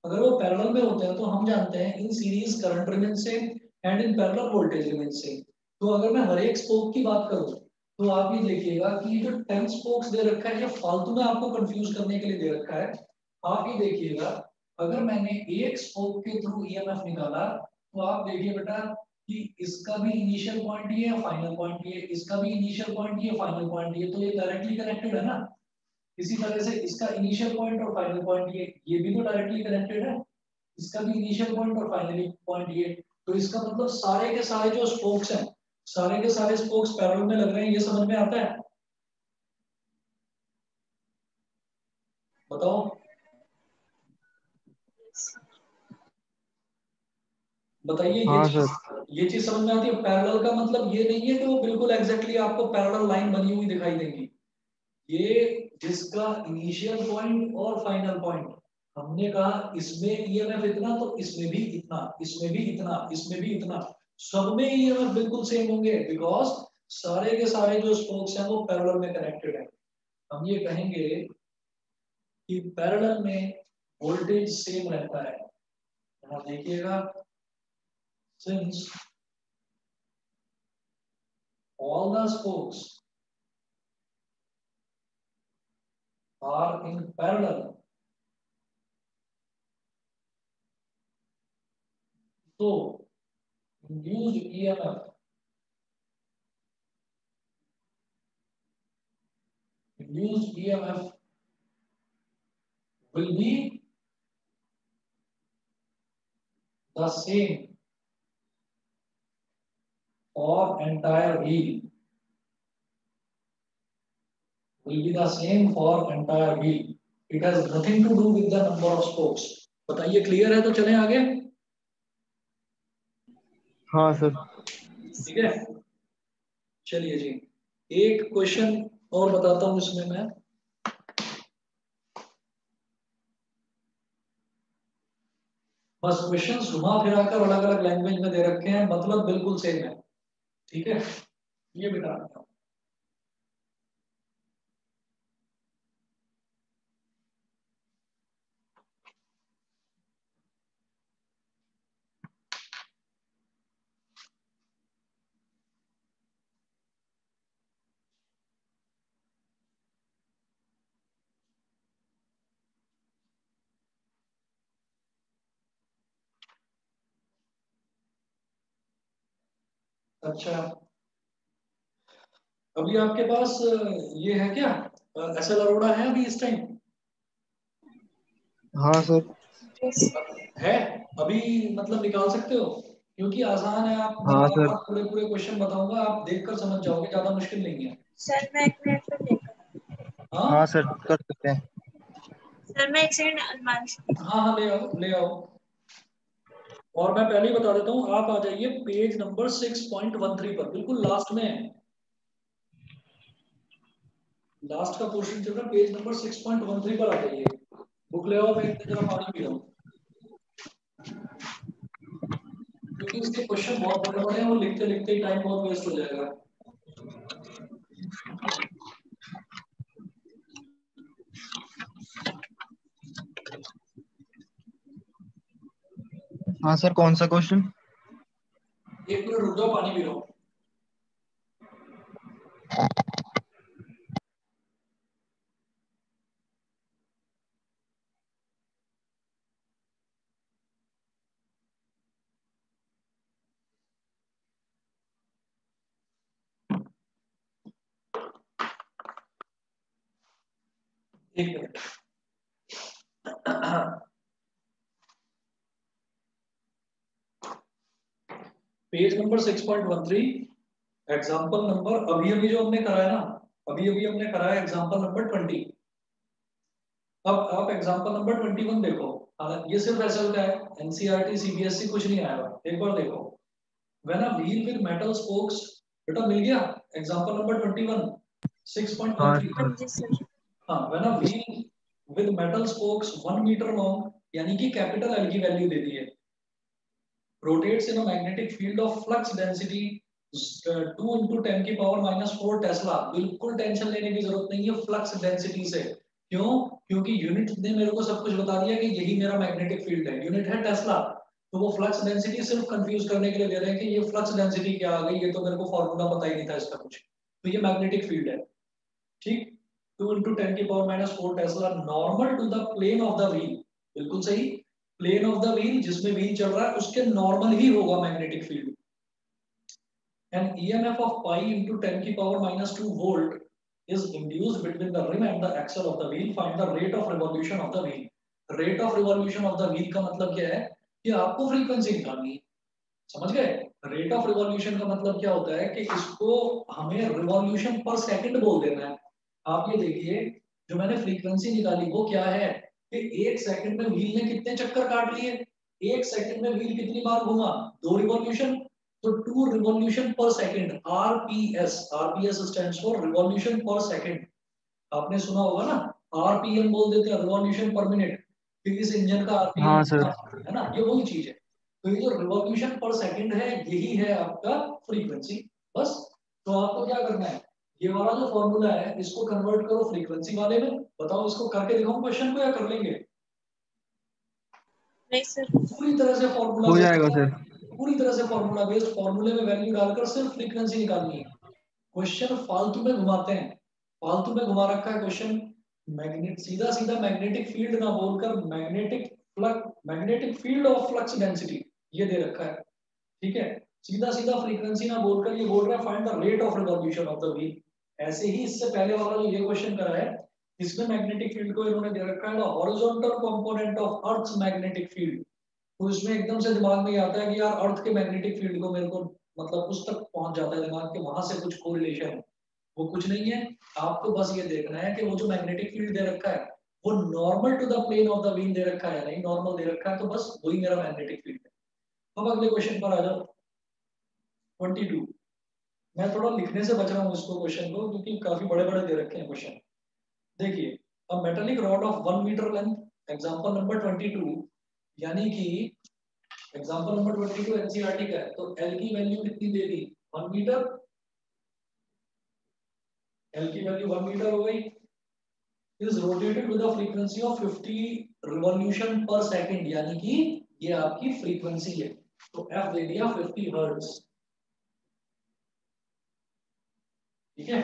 अगर वो पैरेलल में होते हैं तो हम जानते हैं in series current remain same and in parallel voltage remain same. तो अगर मैं हर एक स्पोक की बात करूं तो आप ये देखिएगा कि ये जो 10 स्पोक्स दे रखा है ये फालतू में आपको कंफ्यूज करने के लिए दे रखा है। आप ये देखिएगा अगर मैंने एक स्पोक के थ्रू ईएमएफ निकाला तो आप देखिए बेटा कि इसका भी इनिशियल पॉइंट ये है, फाइनल पॉइंट ये, इसका भी इनिशियल पॉइंट ये, फाइनल पॉइंट ये, तो ये डायरेक्टली कनेक्टेड है ना। इसी तरह से इसका इनिशियल पॉइंट और फाइनल पॉइंट ये भी तो डायरेक्टली कनेक्टेड है। इसका भी इनिशियल पॉइंट और फाइनल पॉइंट ये, तो इसका मतलब सारे के सारे जो स्पोक्स हैं, सारे के सारे स्पोक्स पैरेलल में लग रहे हैं। ये समझ में आता है? बताओ। बताइए हाँ सर। ये चीज समझ में आती है? पैरेलल का मतलब ये नहीं है कि वो बिल्कुल एग्जैक्टली आपको पैरेलल लाइन बनी हुई दिखाई देगी। ये जिसका इनिशियल पॉइंट और फाइनल पॉइंट, हमने कहा इसमें ईएमएफ इतना तो इसमें भी इतना, इसमें भी इतना, इसमें भी इतना, सब में ईएमएफ बिल्कुल सेम होंगे बिकॉज सारे के सारे जो स्पोक्स हैं वो पैरेलल में कनेक्टेड है। हम ये कहेंगे कि पैरेलल में वोल्टेज सेम रहता है। यहाँ देखिएगा, since all the spokes are in parallel, so induced EMF will be the same for entire wheel. Will be the same for entire wheel. It has nothing to do with the number of spokes. बताइए clear है तो चलें आगे। हाँ sir. ठीक है, चलिए जी एक क्वेश्चन और बताता हूं इसमें मैं। बस क्वेश्चन घुमा फिरा कर अलग अलग लैंग्वेज में दे रखे हैं, मतलब बिल्कुल सेम है। ठीक है, ये बता रहा हूं। अच्छा, अभी आपके पास ये है क्या, एसएल अरोड़ा है अभी इस टाइम? हाँ सर। है अभी, मतलब निकाल सकते हो? क्योंकि आसान है, आप मैं हाँ बार सर। बार पूरे पूरे क्वेश्चन बताऊंगा, आप देखकर समझ जाओगे, ज्यादा मुश्किल नहीं है। सर मैं एक मिनट में देखा। हाँ हाँ सर कर सकते हैं। सर मैं एक सेकंड अनुमान से। हाँ हाँ, ले आओ ले आओ। और मैं पहले ही बता देता हूँ, आप आ जाइए पेज नंबर 6.13 पर, बिल्कुल लास्ट में है। लास्ट का पोर्शन चल रहा है, पेज नंबर 6.13 पर आ जाइए। बुक ले आओ, मैं इतनी जरा पानी पी रहा हूँ, क्योंकि इसके क्वेश्चन बहुत बड़े बड़े हैं, वो लिखते लिखते ही टाइम बहुत वेस्ट हो जाएगा। हाँ सर कौन सा क्वेश्चन? एक मिनट रुक जाओ, पानी पी रहा हूँ। एक minute. Page number 6.13, example number अभी अभी जो हमने कराया ना, अभी अभी हमने कराया एग्जाम्पल नंबर 20। अब आप एग्जाम्पल नंबर 21 देखो। ये सिर्फ एसएल का है, एनसीईआरटी सीबीएसई कुछ नहीं आया हुआ। एक बार देखो, when a wheel with metal spokes, बेटा मिल गया एग्जाम्पल नंबर 21 हाँ 6.13। हाँ सर। जी सर। हाँ, when a wheel with metal spokes 1 metre long, यानी कि कैपिटल एल की वैल्यू दे दी है, rotates in a magnetic field of flux density 2 × 10⁻⁴ Tesla. बिल्कुल टेंशन लेने की जरूरत नहीं है फ्लक्स डेंसिटी से। क्यों? क्योंकि यूनिट ने मेरे को सब कुछ बता दिया कि यही मेरा मैग्नेटिक फील्ड है, यूनिट है टेस्ला। तो वो फ्लक्स डेंसिटी सिर्फ कंफ्यूज करने के लिए दे रहे हैं कि ये फ्लक्स डेंसिटी क्या आ गई, ये तो मेरे को फॉर्मूला पता ही नहीं था इसका कुछ। तो ये मैग्नेटिक फील्ड है, ठीक। 2 × 10⁻⁴ tesla normal to the plane of the wheel. बिल्कुल सही, प्लेन ऑफ द व्हील जिसमें व्हील चल रहा है उसके नॉर्मल ही होगा magnetic field. An EMF of pi into 10⁻⁻2 volt is induced between the rim and the axle of the wheel. Find the rate of revolution of the wheel. Rate of revolution of the wheel का मतलब क्या है कि आपको frequency निकालनी है। समझ गए? रेट ऑफ रिवॉल्यूशन का मतलब क्या होता है कि इसको हमें रिवॉल्यूशन पर सेकंड बोल देना है। आप ये देखिए, जो मैंने फ्रीक्वेंसी निकाली वो क्या है कि 1 सेकंड में व्हील ने कितने चक्कर काट लिए, 1 सेकंड में व्हील कितनी बार घूमा, 2 रिवॉल्यूशन। तो 2 रिवॉल्यूशन पर second, RPS. RPS stands for revolution पर सेकंड। आपने सुना होगा ना, आरपीएम बोल देते हैं, रिवॉल्यूशन पर मिनट, क्योंकि इस इंजन का आरपीएम हाँ सर। है ना, ये वही चीज है। तो ये जो रिवॉल्यूशन पर सेकंड है यही है आपका फ्रीक्वेंसी। बस। तो आपको क्या करना है, ये वाला जो फॉर्मूला है इसको कन्वर्ट करो फ्रीक्वेंसी वाले में। बताओ, इसको करके दिखाऊं क्वेश्चन को या कर लेंगे? नहीं सर। पूरी तरह से फॉर्मूला हो जाएगा बेस्ड है, सर। पूरी तरह से फॉर्मूला बेस्ड, फॉर्मूले में वैल्यू डालकर सिर्फ फ्रीक्वेंसी निकालनी है। क्वेश्चन फालतू में घुमाते हैं, फालतू में घुमा रखा है क्वेश्चन। मैग्नेट सीधा सीधा मैग्नेटिक फील्ड ना बोलकर magnetic flux, magnetic field of flux density ये दे रखा है, ठीक है। सीधा सीधा फ्रीक्वेंसी ना बोलकर ये बोल रहा है find the rate of revolution of the wheel. ऐसे ही इससे पहले वाला जो ये क्वेश्चन करा है, इसमें मैग्नेटिक फील्ड को इन्होंने दे रखा है horizontal component of earth's magnetic field. तो इसमें एकदम से दिमाग में ये आता है कि यार अर्थ के मैग्नेटिक फील्ड को मेरे को मतलब उस तक पहुंच जाता है दिमाग के, वहां से कुछ कोरिलेशन है। वो कुछ नहीं है। आपको बस ये देखना है कि वो जो मैग्नेटिक फील्ड दे रखा है वो normal to the plane of the wheel दे रखा है, नहीं नॉर्मल दे रखा है, तो बस वही मेरा मैग्नेटिक फील्ड है। अब अगले क्वेश्चन पर आ जाओ, 22। मैं थोड़ा लिखने से बच रहा हूँ इसको क्वेश्चन को, क्योंकि काफी बड़े बड़े दे रखे हैं क्वेश्चन। देखिए, a metallic rod of 1 metre length, example number 22, यानी कि एग्जांपल नंबर 22 एनसीईआरटी का है। तो एल की वैल्यू कितनी दे दी, 1 मीटर। एल की वैल्यू 1 मीटर हो गई। Is rotated with a frequency of 50 revolution पर सेकंड, यानी कि ये आपकी फ्रीक्वेंसी है। तो एफ दे दिया 50 हर्ट्ज, ठीक है।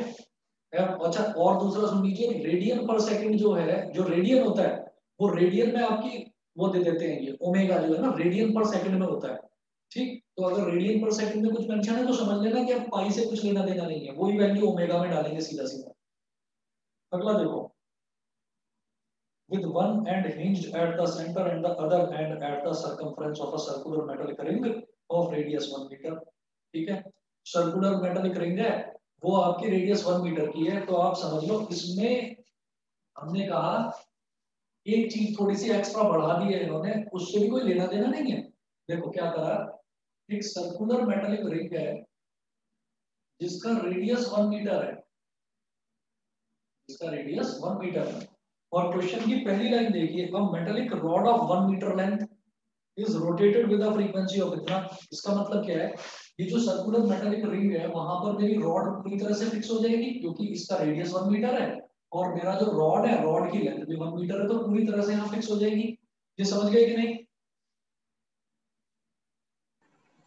अच्छा, और दूसरा सुन लीजिए, रेडियन पर सेकंड जो है, जो रेडियन होता है वो रेडियन में आपकी वो दे देते हैं, ये ओमेगा जो है ना रेडियन पर सेकंड में होता है, ठीक। तो अगर रेडियन पर सेकंड में कुछ मेंशन है तो समझ लेना कि अब पाई से कुछ लेना देना नहीं है, वही वैल्यू ओमेगा में डालेंगे सीधा सीधा। अगला देखो, with one end hinged at the center and the other end at the circumference of a circular metallic ring of radius 1 metre, ठीक है। सर्कुलर मेटालिक रिंग है, वो आपकी रेडियस 1 मीटर की है। तो आप समझ लो इसमें हमने कहा एक चीज थोड़ी सी एक्स्ट्रा बढ़ा दी है इन्होंने, उससे भी कोई लेना देना नहीं है। देखो क्या करा, एक सर्कुलर मेटालिक रिंग है जिसका रेडियस 1 मीटर है, जिसका रेडियस 1 मीटर है। और क्वेश्चन की पहली लाइन देखिए, a metallic rod of 1 metre length is rotated with a frequency of इतना। इसका मतलब क्या है, ये जो सर्कुलर मेटालिक रिंग है वहां पर मेरी रॉड पूरी तरह से फिक्स हो जाएगी, क्योंकि इसका रेडियस 1 मीटर है और मेरा जो रॉड है, रॉड की लेंथ भी 1 मीटर है, तो पूरी तरह से यहाँ फिक्स हो जाएगी। ये समझ गए कि नहीं?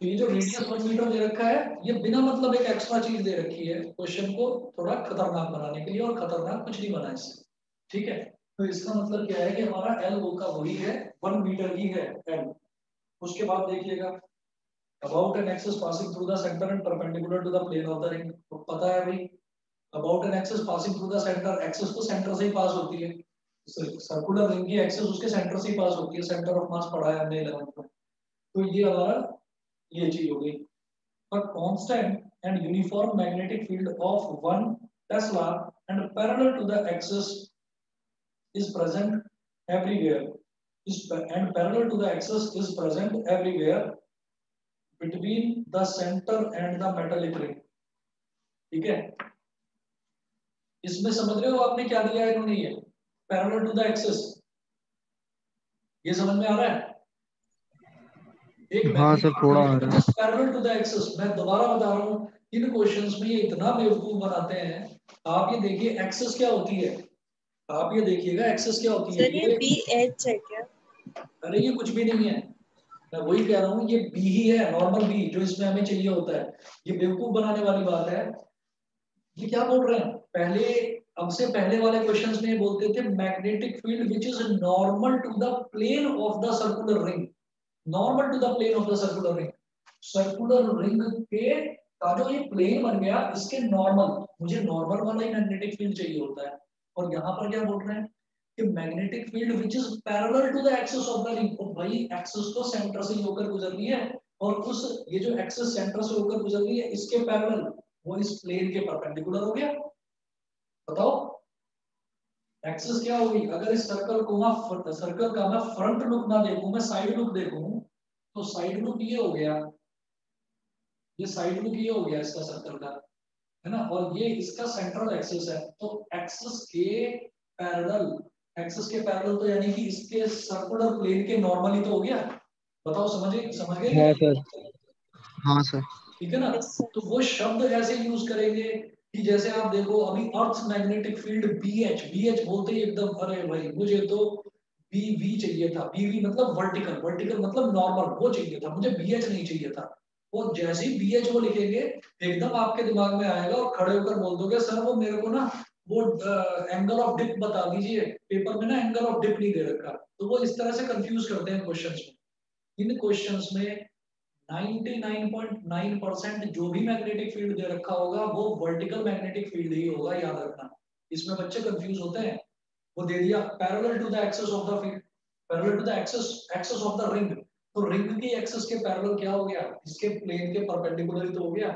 तो ये जो रेडियस 1 मीटर दे रखा है, ये बिना मतलब एक एक्स्ट्रा चीज दे रखी है क्वेश्चन को थोड़ा खतरनाक बनाने के लिए, और खतरनाक कुछ नहीं बना इससे, ठीक है। तो इसका मतलब क्या है कि हमारा एल वो का वही है, 1 मीटर ही है एल। उसके बाद देखिएगा, about an axis passing through the centre and perpendicular to the plane of the ring. तो पता है भाई, about an axis passing through the centre, axis तो सेंटर से ही पास होती है, सर्कुलर रिंग की एक्सिस उसके सेंटर से ही पास होती है, सेंटर ऑफ मास पढ़ा है हमने 11th में। तो ये हमारा ये चीज हो गई। A constant and uniform magnetic field of 1 Tesla and parallel to the axis is present everywhere. And parallel to the axis is present everywhere between the center and the metallic ring. ठीक है, इसमें समझ रहे हो आपने क्या दिया है इन्होंने, ये पैरेलल टू द एक्सिस, ये समझ में आ रहा है? एक हाँ सर, थोड़ा आ रहा है। Parallel to the axis. मैं दोबारा बता रहा हूँ, इन क्वेश्चंस में ये इतना बेवकूफ बनाते हैं। आप ये देखिए एक्सिस क्या होती है, आप ये देखिएगा एक्सिस क्या होती है। सर ये बी एच है क्या? अरे ये कुछ भी नहीं है, मैं वही कह रहा हूँ, ये बी ही है, नॉर्मल बी जो इसमें हमें चाहिए होता है। ये बेवकूफ बनाने वाली बात है। ये क्या बोल रहे हैं पहले, हमसे पहले वाले क्वेश्चंस में ये बोलते थे magnetic field which is normal to the plane of the circular ring. Normal to the plane of the circular ring, circular ring के का जो ये प्लेन बन गया इसके नॉर्मल, मुझे नॉर्मल वाला ही मैग्नेटिक फील्ड चाहिए होता है। और यहाँ पर क्या बोल रहे हैं कि magnetic field which is parallel to the axis of the ring. तो भाई एक्सिस तो सेंटर से होकर गुजर रही है, और उस ये जो एक्सिस सेंटर से होकर गुजर रही है इसके पैरेलल, वो इस प्लेन के परपेंडिकुलर हो गया। बताओ एक्सिस क्या होगी, अगर इस सर्कल को मैं सर्कल का मैं फ्रंट लुक ना देखूं, मैं साइड लुक देखूं, तो साइड लुक ये हो गया, ये साइड लुक ये हो गया इसका सर्कल का, है ना, और ये इसका सेंट्रल एक्सिस है। तो एक्सिस के पैरेलल, एक्सिस के पैरेलल तो यानी कि इसके सर्कुलर प्लेन के नॉर्मली तो हो गया। बताओ समझ गए हाँ कि सर। हाँ सर। ठीक है ना। Yes sir. तो वो शब्द ऐसे यूज करेंगे कि जैसे आप देखो अभी earth magnetic field B H बोलते ही एकदम, अरे भाई मुझे तो बी वी चाहिए था, बी वी मतलब वर्टिकल, वर्टिकल मतलब नॉर्मल, वो चाहिए था मुझे, बी एच नहीं चाहिए था। वो जैसे ही बी एच वो लिखेंगे एकदम आपके दिमाग में आएगा और खड़े होकर बोल दोगे सर वो मेरे को ना वो एंगल ऑफ डिप बता दीजिए, पेपर में ना एंगल ऑफ डिप नहीं दे रखा। तो वो इस तरह से कंफ्यूज करते हैं क्वेश्चंस में। इन क्वेश्चंस में 99.9% जो भी मैग्नेटिक फील्ड दे रखा होगा वो वर्टिकल मैग्नेटिक फील्ड ही होगा, याद रखना। इसमें बच्चे कंफ्यूज होते हैं। वो दे दिया parallel to the axis of the field, parallel to the axis axis of the ring, तो रिंग की एक्सिस के पैरेलल क्या हो गया, इसके प्लेन के परपेंडिकुलर ही तो हो गया।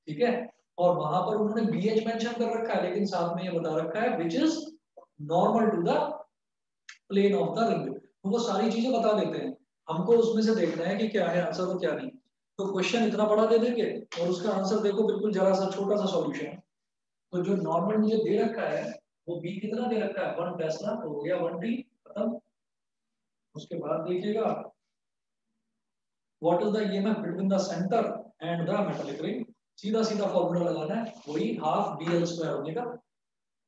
ठीक है, और वहां पर उन्होंने बीएच मेंशन कर रखा है, लेकिन साथ में ये बता रखा है which is normal to the plane of the ring. तो वो सारी चीजें बता देते हैं, हमको उसमें से देखना है कि क्या है आंसर और क्या नहीं। तो क्वेश्चन इतना बड़ा दे देंगे और उसका आंसर देखो बिल्कुल जरा सा छोटा सा सॉल्यूशन है। तो जो नॉर्मल मुझे दे रखा है वो बी कितना दे रखा है, 1 टेस्ला, तो हो गया 1 टी खत्म। उसके बाद देखिएगा what is the EMF between the centre and the metallic ring, सीधा सीधा फॉर्मूला लगाना है, वही हाफ बी एल स्क्वायर हो जाएगा।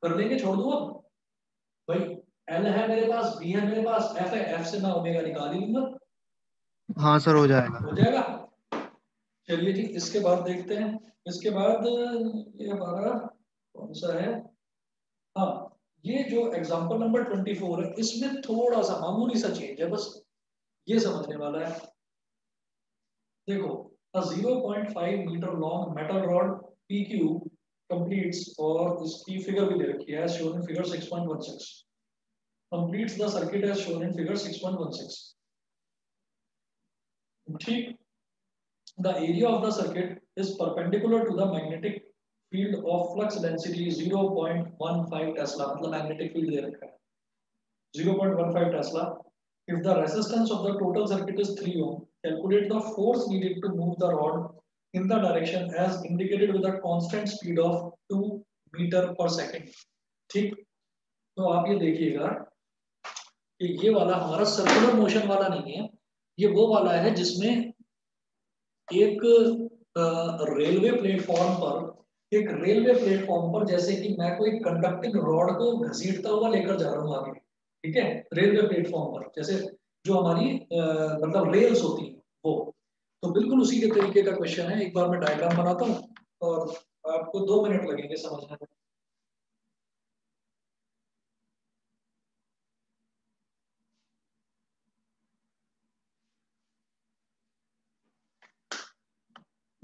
कर लेंगे, छोड़ दूं अब भाई, एल है मेरे पास, बी है मेरे पास, एफ है, एफ से मैं ओमेगा निकाल ही लूंगा, हाँ सर, हो जाएगा। हो जाएगा। चलिए जी इसके बाद देखते हैं, इसके बाद ये हमारा कौन सा है, हाँ ये जो एग्जांपल नंबर 24 है इसमें थोड़ा सा मामूली सा चेंज है, बस ये समझने वाला है। देखो a 0.5 metre long metal rod PQ completes, और इसकी फिगर भी दे रखी है as shown in figure 6.16, completes the circuit as shown in figure 6.16। ठीक, the area of the circuit is perpendicular to the magnetic field of flux density 0.15 Tesla, मतलब magnetic field दे रखा है 0.15 Tesla. If the resistance of the total circuit is 3 ohm, calculate the force needed to move the rod in the direction as indicated with a constant speed of 2 meter per second। ठीक, तो आप ये देखिएगा कि ये वाला हमारा circular motion वाला नहीं है, ये वो वाला है जिसमें एक रेलवे प्लेटफॉर्म पर, एक रेलवे प्लेटफॉर्म पर जैसे कि मैं कोई कंडक्टिंग रॉड को घसीटता हुआ लेकर जा रहा हूँ आगे, ठीक है, रेलवे प्लेटफॉर्म पर जैसे जो हमारी मतलब रेल्स होती है वो, तो बिल्कुल उसी के तरीके का क्वेश्चन है। एक बार मैं डायग्राम बनाता हूँ और आपको 2 मिनट लगेंगे समझने में।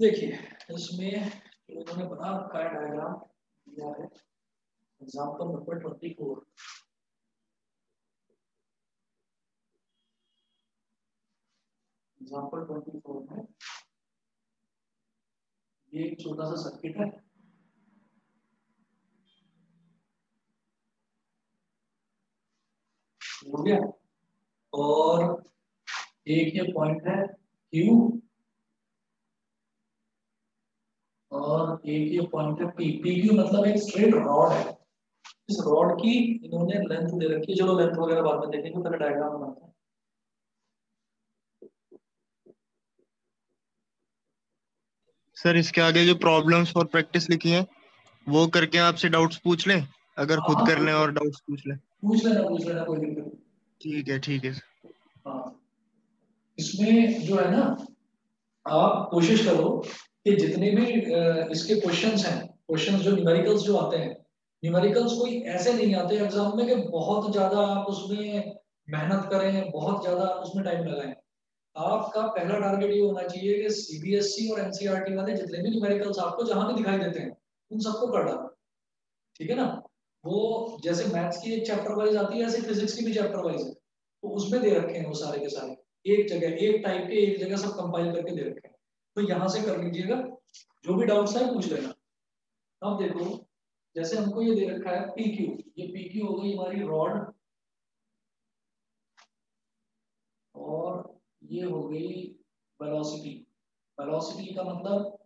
देखिए इसमें जो इन्होंने बना रखा है डायग्राम दिया है एग्जाम्पल नंबर 24। एग्जाम्पल 24 में ये एक छोटा सा सर्किट है, हो गया, और एक ये पॉइंट है Q, और एक ये पॉइंट है P। PQ मतलब एक स्ट्रेट रॉड है, इस रॉड की इन्होंने लेंथ दे रखी है, चलो लेंथ वगैरह बाद में देखेंगे, पहले डायग्राम बनाते हैं। सर इसके आगे जो प्रॉब्लम्स और प्रैक्टिस लिखी है वो करके आपसे डाउट्स पूछ लें, अगर हाँ खुद हाँ, कर लें और डाउट्स पूछ लें। पूछ लेना कोई दिक्कत नहीं। ठीक है सर। हाँ, इसमें जो है ना, आप कोशिश करो कि जितने भी इसके क्वेश्चंस हैं, क्वेश्चंस जो न्यूमेरिकल्स जो आते हैं, न्यूमेरिकल्स कोई ऐसे नहीं आते एग्जाम में कि बहुत ज्यादा आप उसमें मेहनत करें, बहुत ज्यादा आप उसमें टाइम लगाएं। आपका पहला टारगेट ये होना चाहिए कि सीबीएसई और एनसीईआरटी वाले जितने भी न्यूमेरिकल्स आपको जहां भी दिखाई देते हैं उन सबको कर डालो, ठीक है ना। वो जैसे मैथ्स की एक चैप्टर वाइज आती है, ऐसे फिजिक्स की भी चैप्टर वाइज है, तो उसमें दे रखे हैं वो सारे के सारे, एक जगह एक टाइप के एक जगह सब कंपाइल करके दे रखे हैं। तो यहाँ से कर लीजिएगा, जो भी डाउट्स है पूछ लेना। अब देखो, जैसे हमको ये दे रखा है पी क्यू, ये पी क्यू हो गई हमारी रॉड, और ये हो गई वेलोसिटी। वेलोसिटी का मतलब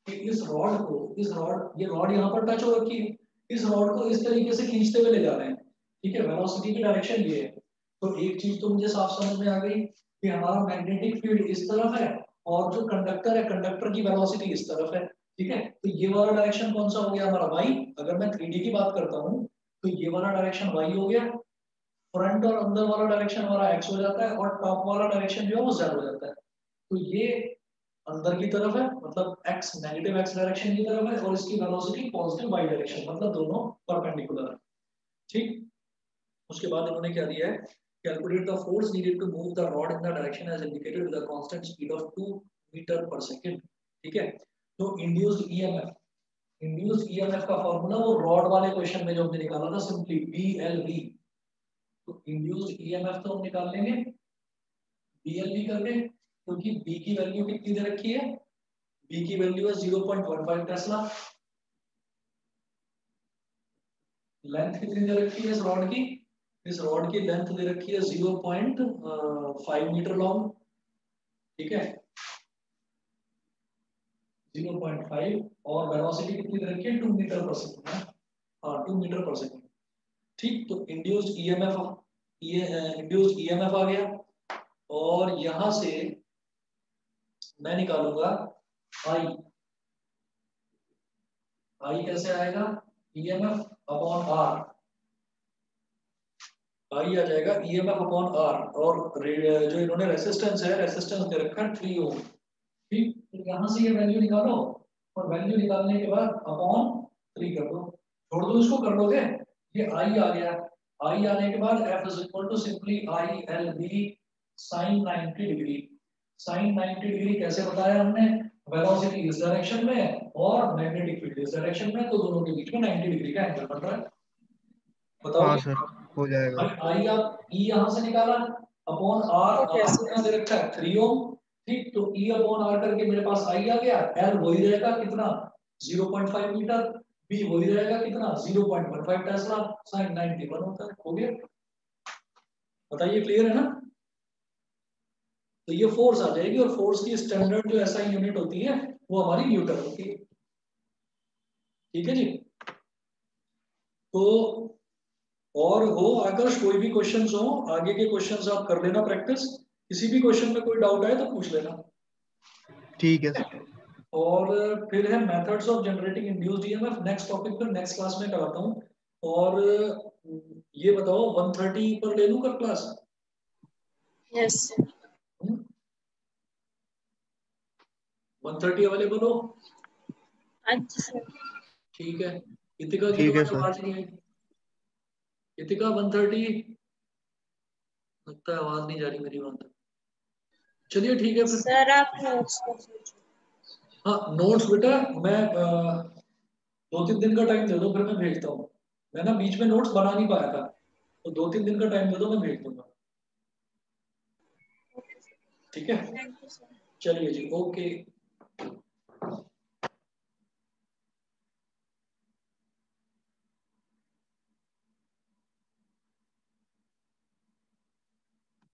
कि इस रॉड को, इस रॉड, ये रॉड यहाँ पर टच हो रखी है, इस रॉड को इस तरीके से खींचते हुए ले जा रहे हैं, ठीक है। वेलोसिटी की डायरेक्शन ये है। तो एक चीज तो मुझे साफ समझ में आ गई कि हमारा मैग्नेटिक फील्ड इस तरफ है, और जो कंडक्टर है, कंडक्टर की वेलोसिटी इस तरफ है, ठीक है। तो ये वाला डायरेक्शन कौन सा हो गया हमारा, वाई। अगर मैं 3D की बात करता हूँ तो ये वाला डायरेक्शन वाई हो गया, फ्रंट और अंदर वाला डायरेक्शन हमारा एक्स हो जाता है, और टॉप वाला डायरेक्शन जो है वो जेड हो जाता है। तो ये अंदर की तरफ है, मतलब एक्स, नेगेटिव एक्स डायरेक्शन की तरफ है, और इसकी वेलोसिटी पॉजिटिव वाई डायरेक्शन, मतलब दोनों परपेंडिकुलर है, ठीक। उसके बाद इन्होंने क्या दिया है, calculate the force needed to move the rod in the direction as indicated with a constant speed of 2 metre per second, ठीक है। तो इंड्यूस्ड ईएमएफ, इंड्यूस्ड ईएमएफ का फॉर्मूला वो रॉड वाले क्वेश्चन में जो हमने निकाला था, सिंपली बीएलवी। तो इंड्यूस्ड ईएमएफ तो हम निकाल लेंगे बीएलवी करके, क्योंकि बी की वैल्यू कितनी दे रखी है, बी की वैल्यू है 0.15 टेस्ला, लेंथ कितनी दे रखी है इस रॉड की, इस रॉड की लेंथ दे रखी है 0.5 मीटर लॉन्ग, ठीक है, 0.5, और वेलोसिटी कितनी दे रखी है 2 मीटर पर सेकंड, हाँ 2 मीटर पर सेकंड, ठीक। तो इंड्यूस्ड ईएमएफ, ये इंड्यूस्ड ईएमएफ आ गया, और यहां से मैं निकालूंगा आई। आई कैसे आएगा, ईएमएफ अपॉन आर, आई आ जाएगा ईएमएफ अपॉन आर, और जो इन्होंने रेसिस्टेंस है, रेसिस्टेंस दे रखा है 3 ओम, ठीक। तो यहाँ से ये वैल्यू निकालो, और वैल्यू निकालने के बाद अपॉन 3 कर दो, छोड़ दो इसको, कर लोगे, ये आई आ गया। आई आने के बाद F is equal to simply I L B sine 90 degree. Sine 90 degree कैसे बताया हमने, वेलोसिटी इस डायरेक्शन में है और मैग्नेटिक फील्ड इस डायरेक्शन में, तो दोनों के बीच में 90 डिग्री का एंगल बन रहा है। बताओ, हाँ सर, हो जाएगा। आई आप ई यहां से निकाला, upon R, okay R sir. कितना दे रखा है 3 ओम, ठीक। तो ई अपॉन आर करके मेरे पास आई आ गया, एल वही रहेगा कितना 0.5 मीटर, बी वही रहेगा कितना 0.15 टेस्ला, साइन 91 होता है, हो गया। बताइए क्लियर है ना। तो ये फोर्स आ जाएगी, और फोर्स की स्टैंडर्ड जो एसआई यूनिट होती है वो हमारी न्यूटन होती है, ठीक है जी। तो और हो आकाश, कोई भी क्वेश्चंस हो, आगे के क्वेश्चंस आप कर लेना प्रैक्टिस, किसी भी क्वेश्चन में कोई डाउट आए तो पूछ लेना। ठीक है सर। और फिर है methods of generating induced EMF, next topic पर नेक्स्ट क्लास में कराता हूँ। और ये बताओ 130 पर ले लूँ कर क्लास, यस सर। 130 अवेलेबल हो, हाँ जी सर। ठीक है। इतिका की ठीक है तुम्हारी सर। आवाज नहीं आई, इतिका 130, लगता है आवाज नहीं जा रही मेरी बात। चलिए ठीक है फिर। सर आप नोट्स कर दीजिए। हाँ नोट्स बेटा, मैं 2-3 दिन का टाइम दे दो, फिर मैं भेजता हूँ। मैं ना बीच में नोट्स बना नहीं पाया था, तो 2-3 दिन का टाइम दे दो, मैं भेज दूंगा, ठीक है। Thank you sir. चलिए जी, ओके।